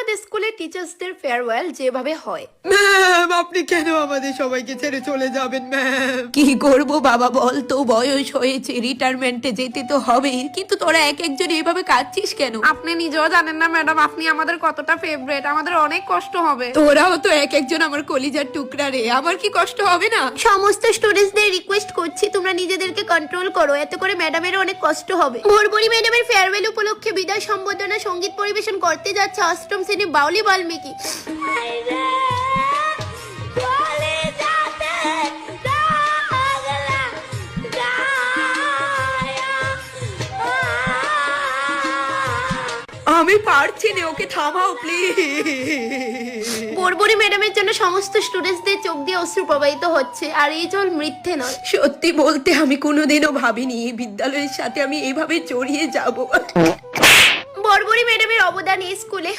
আমাদের স্কুলে টিচার্সদের ফেয়ারওয়েল যেভাবে হয়। ম্যাম, আপনি কেন আমাদের সবাইকে ছেড়ে চলে যাবেন ম্যাম? কি করব বাবা, বল তো, বয়স হয়েছে, রিটায়ারমেন্টে যেতে তো হবেই, কিন্তু তোরা এক একজন এভাবে কাঁদছিস কেন? আপনি নিজেও জানেন না ম্যাডাম, আপনি আমাদের কতটা ফেভারিট, আমাদের অনেক কষ্ট হবে। তোরাও তো এক একজন আমার কলিজার টুকরা রে, আমার কি কষ্ট হবে না? সমস্ত স্টুডেন্টসদের রিকোয়েস্ট করছি তোমরা নিজেদেরকে কন্ট্রোল করো, এতে করে ম্যাডামেরও অনেক কষ্ট হবে। ভোরবরি ম্যাডামের ফেয়ারওয়েল উপলক্ষে বিদায় সম্বর্ধনা সঙ্গীত পরিবেশন করতে যাচ্ছে অষ্টম শ্রেণী বাউলি বাল্মীকি। আমি পারছি না, ওকে থামাও প্লিজ। ভোরবরি ম্যাডামের জন্য সমস্ত স্টুডেন্টসদের চোখ দিয়ে অশ্রু প্রবাহিত হচ্ছে, আর এই জল মৃত্যে নয়। সত্যি বলতে আমি কোনোদিনও ভাবিনি এই বিদ্যালয়ের সাথে আমি এইভাবে জড়িয়ে যাব। ভোরবরি ম্যাডামের অবদান এই স্কুলে